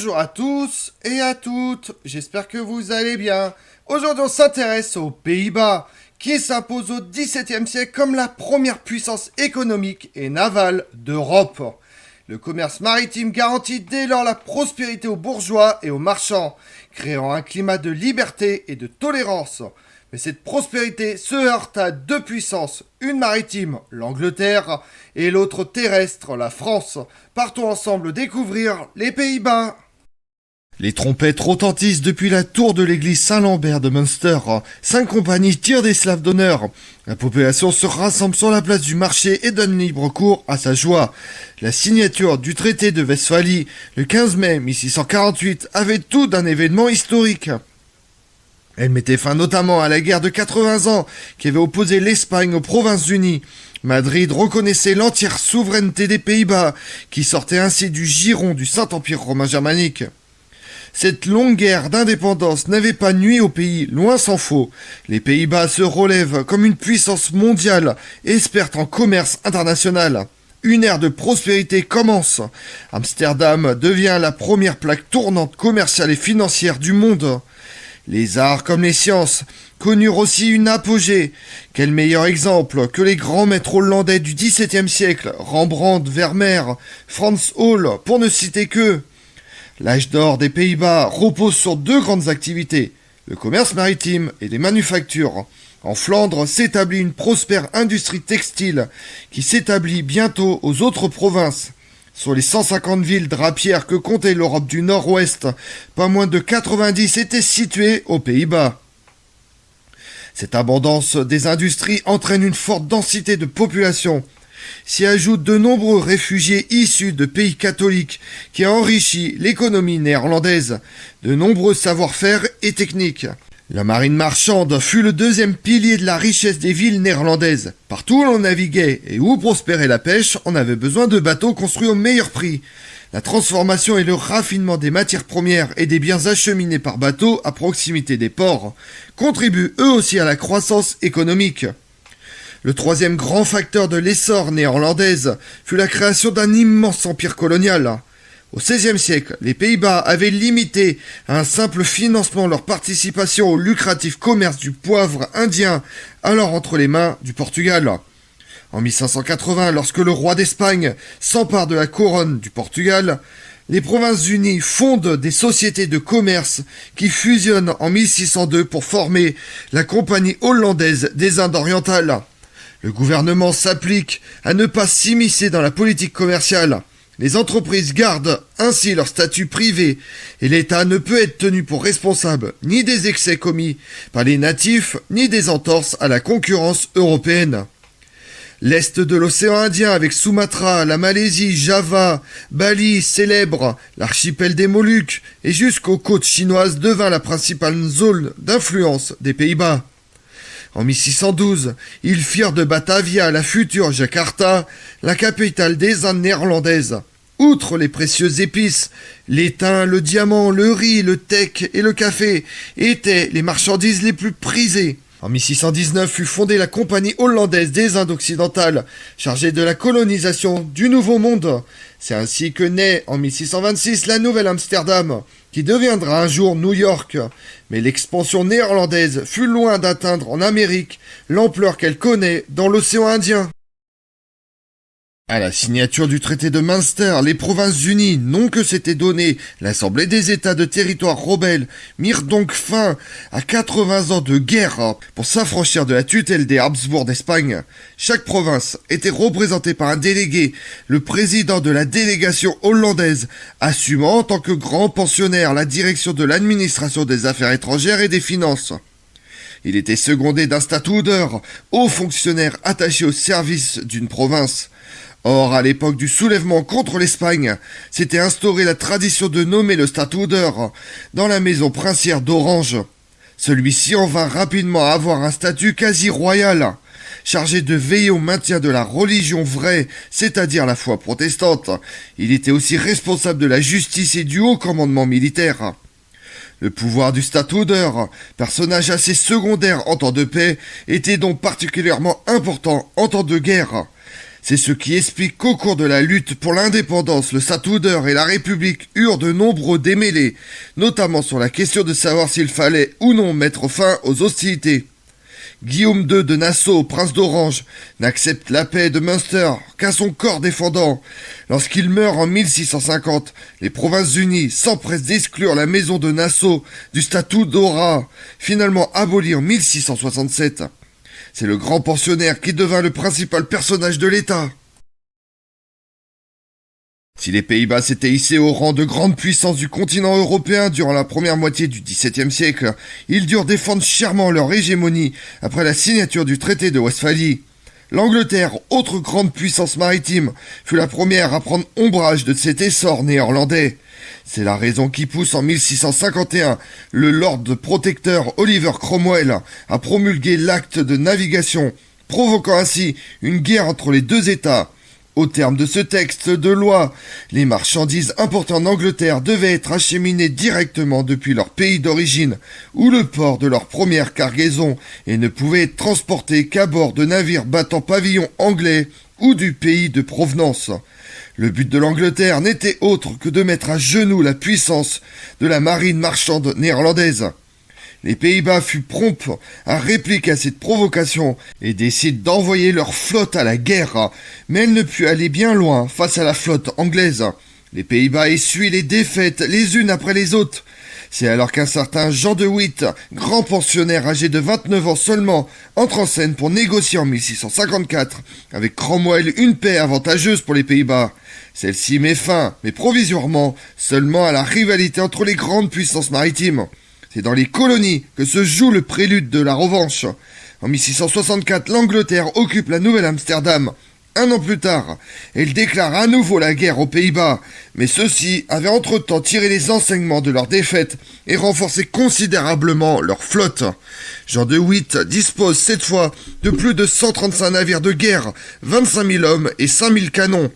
Bonjour à tous et à toutes, j'espère que vous allez bien. Aujourd'hui on s'intéresse aux Pays-Bas, qui s'imposent au XVIIe siècle comme la première puissance économique et navale d'Europe. Le commerce maritime garantit dès lors la prospérité aux bourgeois et aux marchands, créant un climat de liberté et de tolérance. Mais cette prospérité se heurte à deux puissances, une maritime, l'Angleterre, et l'autre terrestre, la France. Partons ensemble découvrir les Pays-Bas. Les trompettes retentissent depuis la tour de l'église Saint-Lambert de Münster. 5 compagnies tirent des slaves d'honneur. La population se rassemble sur la place du marché et donne libre cours à sa joie. La signature du traité de Westphalie, le 15 mai 1648, avait tout d'un événement historique. Elle mettait fin notamment à la guerre de 80 ans qui avait opposé l'Espagne aux Provinces-Unies. Madrid reconnaissait l'entière souveraineté des Pays-Bas, qui sortait ainsi du giron du Saint-Empire romain germanique. Cette longue guerre d'indépendance n'avait pas nui au pays, loin s'en faut. Les Pays-Bas se relèvent comme une puissance mondiale, experte en commerce international. Une ère de prospérité commence. Amsterdam devient la première plaque tournante commerciale et financière du monde. Les arts comme les sciences connurent aussi une apogée. Quel meilleur exemple que les grands maîtres hollandais du XVIIe siècle, Rembrandt, Vermeer, Frans Hal, pour ne citer qu'eux. L'âge d'or des Pays-Bas repose sur deux grandes activités, le commerce maritime et les manufactures. En Flandre s'établit une prospère industrie textile qui s'établit bientôt aux autres provinces. Sur les 150 villes drapières que comptait l'Europe du Nord-Ouest, pas moins de 90 étaient situées aux Pays-Bas. Cette abondance des industries entraîne une forte densité de population. S'y ajoutent de nombreux réfugiés issus de pays catholiques qui a enrichi l'économie néerlandaise, de nombreux savoir-faire et techniques. La marine marchande fut le deuxième pilier de la richesse des villes néerlandaises. Partout où l'on naviguait et où prospérait la pêche, on avait besoin de bateaux construits au meilleur prix. La transformation et le raffinement des matières premières et des biens acheminés par bateau à proximité des ports contribuent eux aussi à la croissance économique. Le troisième grand facteur de l'essor néerlandaise fut la création d'un immense empire colonial. Au XVIe siècle, les Pays-Bas avaient limité à un simple financement leur participation au lucratif commerce du poivre indien, alors entre les mains du Portugal. En 1580, lorsque le roi d'Espagne s'empare de la couronne du Portugal, les Provinces-Unies fondent des sociétés de commerce qui fusionnent en 1602 pour former la Compagnie hollandaise des Indes orientales. Le gouvernement s'applique à ne pas s'immiscer dans la politique commerciale. Les entreprises gardent ainsi leur statut privé et l'État ne peut être tenu pour responsable ni des excès commis par les natifs ni des entorses à la concurrence européenne. L'est de l'océan Indien avec Sumatra, la Malaisie, Java, Bali, célèbre, l'archipel des Moluques et jusqu'aux côtes chinoises devint la principale zone d'influence des Pays-Bas. En 1612, ils firent de Batavia, la future Jakarta, la capitale des Indes néerlandaises. Outre les précieuses épices, l'étain, le diamant, le riz, le teck et le café étaient les marchandises les plus prisées. En 1619 fut fondée la Compagnie hollandaise des Indes occidentales, chargée de la colonisation du Nouveau Monde. C'est ainsi que naît en 1626 la Nouvelle Amsterdam, qui deviendra un jour New York. Mais l'expansion néerlandaise fut loin d'atteindre en Amérique l'ampleur qu'elle connaît dans l'océan Indien. À la signature du traité de Münster, les Provinces-Unies, nom que s'était donné l'Assemblée des États de territoires rebelles, mirent donc fin à 80 ans de guerre pour s'affranchir de la tutelle des Habsbourg d'Espagne. Chaque province était représentée par un délégué, le président de la délégation hollandaise, assumant en tant que grand pensionnaire la direction de l'administration des affaires étrangères et des finances. Il était secondé d'un stadhouder, haut fonctionnaire attaché au service d'une province. Or, à l'époque du soulèvement contre l'Espagne, s'était instaurée la tradition de nommer le stadhouder dans la maison princière d'Orange. Celui-ci en vint rapidement à avoir un statut quasi royal, chargé de veiller au maintien de la religion vraie, c'est-à-dire la foi protestante. Il était aussi responsable de la justice et du haut commandement militaire. Le pouvoir du stadhouder, personnage assez secondaire en temps de paix, était donc particulièrement important en temps de guerre. C'est ce qui explique qu'au cours de la lutte pour l'indépendance, le Stadtholder et la République eurent de nombreux démêlés, notamment sur la question de savoir s'il fallait ou non mettre fin aux hostilités. Guillaume II de Nassau, prince d'Orange, n'accepte la paix de Münster qu'à son corps défendant. Lorsqu'il meurt en 1650, les Provinces-Unies s'empressent d'exclure la maison de Nassau du statut d'Ora, finalement aboli en 1667. C'est le grand pensionnaire qui devint le principal personnage de l'État. Si les Pays-Bas s'étaient hissés au rang de grande puissance du continent européen durant la première moitié du XVIIe siècle, ils durent défendre chèrement leur hégémonie après la signature du traité de Westphalie. L'Angleterre, autre grande puissance maritime, fut la première à prendre ombrage de cet essor néerlandais. C'est la raison qui pousse en 1651 le Lord protecteur Oliver Cromwell à promulguer l'acte de navigation, provoquant ainsi une guerre entre les deux États. Au terme de ce texte de loi, les marchandises importées en Angleterre devaient être acheminées directement depuis leur pays d'origine ou le port de leur première cargaison et ne pouvaient être transportées qu'à bord de navires battant pavillon anglais ou du pays de provenance. Le but de l'Angleterre n'était autre que de mettre à genoux la puissance de la marine marchande néerlandaise. Les Pays-Bas furent prompts à répliquer à cette provocation et décident d'envoyer leur flotte à la guerre, mais elle ne put aller bien loin face à la flotte anglaise. Les Pays-Bas essuient les défaites les unes après les autres. C'est alors qu'un certain Jean de Witt, grand pensionnaire âgé de 29 ans seulement, entre en scène pour négocier en 1654 avec Cromwell une paix avantageuse pour les Pays-Bas. Celle-ci met fin, mais provisoirement, seulement à la rivalité entre les grandes puissances maritimes. C'est dans les colonies que se joue le prélude de la revanche. En 1664, l'Angleterre occupe la Nouvelle-Amsterdam. Un an plus tard, elle déclare à nouveau la guerre aux Pays-Bas, mais ceux-ci avaient entre-temps tiré les enseignements de leur défaite et renforcé considérablement leur flotte. Jean de Witt dispose cette fois de plus de 135 navires de guerre, 25 000 hommes et 5 000 canons.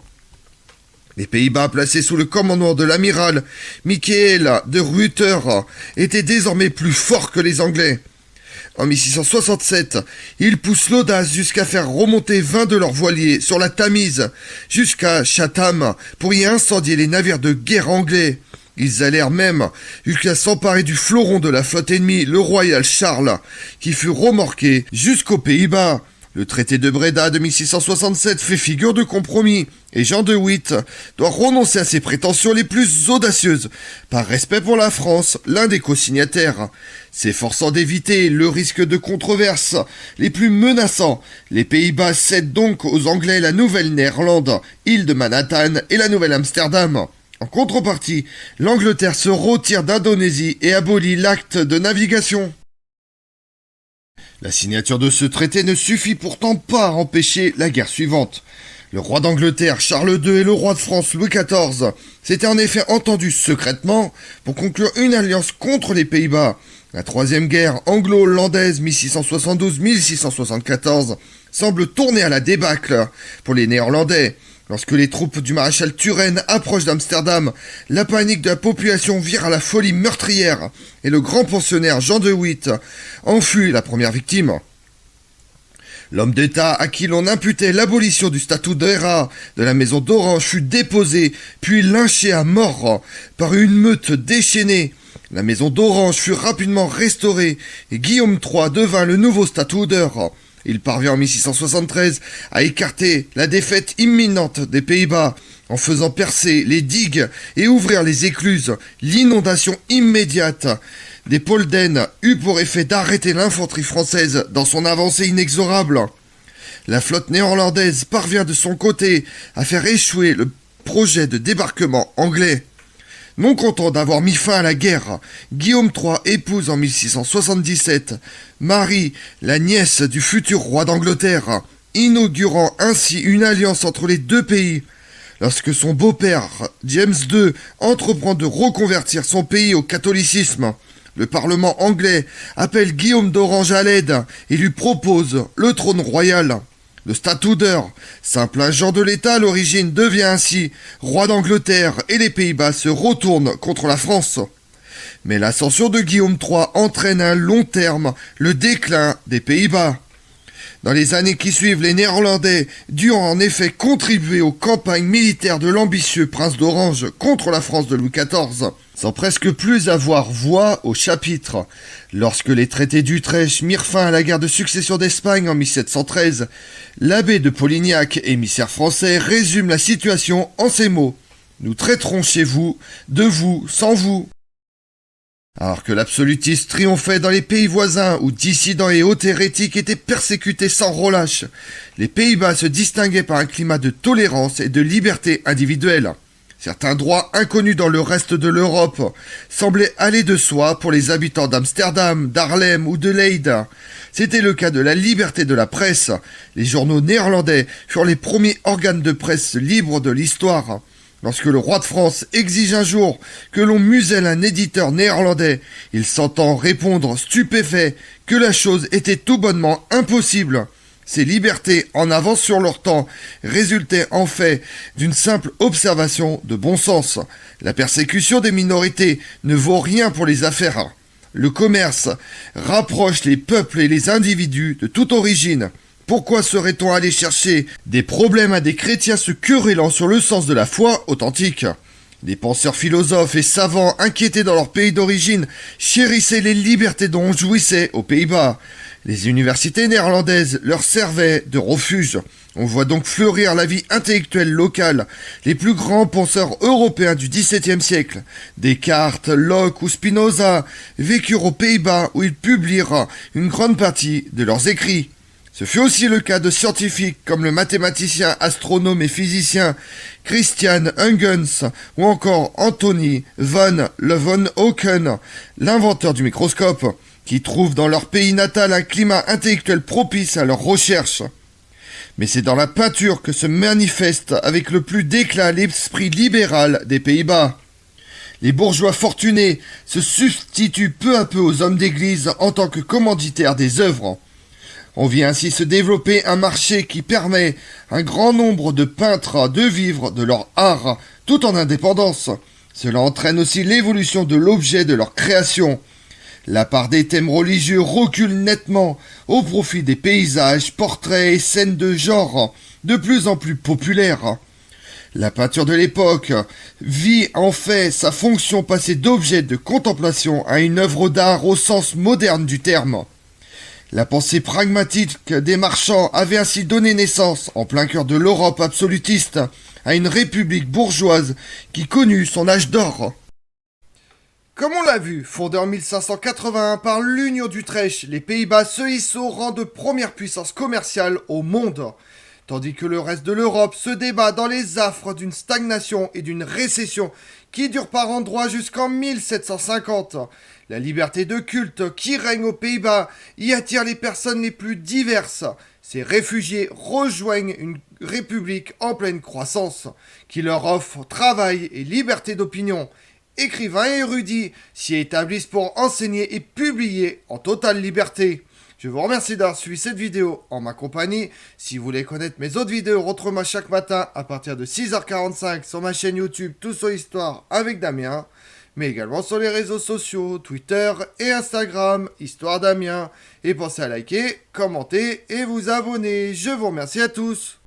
Les Pays-Bas, placés sous le commandement de l'amiral Michael de Ruyter, étaient désormais plus forts que les Anglais. En 1667, ils poussent l'audace jusqu'à faire remonter 20 de leurs voiliers sur la Tamise, jusqu'à Chatham, pour y incendier les navires de guerre anglais. Ils allèrent même jusqu'à s'emparer du fleuron de la flotte ennemie, le Royal Charles, qui fut remorqué jusqu'aux Pays-Bas. Le traité de Breda de 1667 fait figure de compromis, et Jean de Witt doit renoncer à ses prétentions les plus audacieuses, par respect pour la France, l'un des co-signataires. S'efforçant d'éviter le risque de controverses les plus menaçants, les Pays-Bas cèdent donc aux Anglais la Nouvelle-Néerlande, île de Manhattan et la Nouvelle-Amsterdam. En contrepartie, l'Angleterre se retire d'Indonésie et abolit l'acte de navigation. La signature de ce traité ne suffit pourtant pas à empêcher la guerre suivante. Le roi d'Angleterre, Charles II, et le roi de France, Louis XIV, s'étaient en effet entendus secrètement pour conclure une alliance contre les Pays-Bas. La troisième guerre anglo-hollandaise 1672-1674 semble tourner à la débâcle pour les Néerlandais. Lorsque les troupes du maréchal Turenne approchent d'Amsterdam, la panique de la population vire à la folie meurtrière et le grand pensionnaire Jean de Witt en fut la première victime. L'homme d'État à qui l'on imputait l'abolition du statut d'Era de la maison d'Orange fut déposé puis lynché à mort par une meute déchaînée. La maison d'Orange fut rapidement restaurée et Guillaume III devint le nouveau Stadtholder. Il parvient en 1673 à écarter la défaite imminente des Pays-Bas en faisant percer les digues et ouvrir les écluses. L'inondation immédiate des Polden eut pour effet d'arrêter l'infanterie française dans son avancée inexorable. La flotte néerlandaise parvient de son côté à faire échouer le projet de débarquement anglais. Non content d'avoir mis fin à la guerre, Guillaume III épouse en 1677 Marie, la nièce du futur roi d'Angleterre, inaugurant ainsi une alliance entre les deux pays. Lorsque son beau-père, James II, entreprend de reconvertir son pays au catholicisme, le Parlement anglais appelle Guillaume d'Orange à l'aide et lui propose le trône royal. Le Stadtholder, simple agent de l'État à l'origine, devient ainsi roi d'Angleterre et les Pays-Bas se retournent contre la France. Mais l'ascension de Guillaume III entraîne à long terme le déclin des Pays-Bas. Dans les années qui suivent, les Néerlandais durent en effet contribuer aux campagnes militaires de l'ambitieux prince d'Orange contre la France de Louis XIV, sans presque plus avoir voix au chapitre. Lorsque les traités d'Utrecht mirent fin à la guerre de succession d'Espagne en 1713, l'abbé de Polignac, émissaire français, résume la situation en ces mots. « Nous traiterons chez vous, de vous, sans vous ». Alors que l'absolutisme triomphait dans les pays voisins où dissidents et autres hérétiques étaient persécutés sans relâche, les Pays-Bas se distinguaient par un climat de tolérance et de liberté individuelle. Certains droits inconnus dans le reste de l'Europe semblaient aller de soi pour les habitants d'Amsterdam, d'Haarlem ou de Leyde. C'était le cas de la liberté de la presse. Les journaux néerlandais furent les premiers organes de presse libres de l'histoire. Lorsque le roi de France exige un jour que l'on muselle un éditeur néerlandais, il s'entend répondre stupéfait que la chose était tout bonnement impossible. Ces libertés en avance sur leur temps résultaient en fait d'une simple observation de bon sens. La persécution des minorités ne vaut rien pour les affaires. Le commerce rapproche les peuples et les individus de toute origine. Pourquoi serait-on allé chercher des problèmes à des chrétiens se querellant sur le sens de la foi authentique ? Des penseurs philosophes et savants inquiétés dans leur pays d'origine chérissaient les libertés dont on jouissait aux Pays-Bas. Les universités néerlandaises leur servaient de refuge. On voit donc fleurir la vie intellectuelle locale. Les plus grands penseurs européens du XVIIe siècle, Descartes, Locke ou Spinoza, vécurent aux Pays-Bas où ils publièrent une grande partie de leurs écrits. Ce fut aussi le cas de scientifiques comme le mathématicien, astronome et physicien Christian Huygens ou encore Anthony van Leeuwenhoek, l'inventeur du microscope, qui trouvent dans leur pays natal un climat intellectuel propice à leurs recherches. Mais c'est dans la peinture que se manifeste avec le plus d'éclat l'esprit libéral des Pays-Bas. Les bourgeois fortunés se substituent peu à peu aux hommes d'église en tant que commanditaires des œuvres. On vit ainsi se développer un marché qui permet à un grand nombre de peintres de vivre de leur art tout en indépendance. Cela entraîne aussi l'évolution de l'objet de leur création. La part des thèmes religieux recule nettement au profit des paysages, portraits et scènes de genre de plus en plus populaires. La peinture de l'époque vit en fait sa fonction passée d'objet de contemplation à une œuvre d'art au sens moderne du terme. La pensée pragmatique des marchands avait ainsi donné naissance, en plein cœur de l'Europe absolutiste, à une république bourgeoise qui connut son âge d'or. Comme on l'a vu, fondé en 1581 par l'Union d'Utrecht, les Pays-Bas se hissent au rang de première puissance commerciale au monde, tandis que le reste de l'Europe se débat dans les affres d'une stagnation et d'une récession qui dure par endroits jusqu'en 1750. La liberté de culte qui règne aux Pays-Bas y attire les personnes les plus diverses. Ces réfugiés rejoignent une république en pleine croissance, qui leur offre travail et liberté d'opinion. Écrivains et érudits s'y établissent pour enseigner et publier en totale liberté. Je vous remercie d'avoir suivi cette vidéo en ma compagnie. Si vous voulez connaître mes autres vidéos, retrouvez-moi chaque matin à partir de 6h45 sur ma chaîne YouTube Tout sur Histoire avec Damien, mais également sur les réseaux sociaux, Twitter et Instagram, Histoire Damien. Et pensez à liker, commenter et vous abonner. Je vous remercie à tous.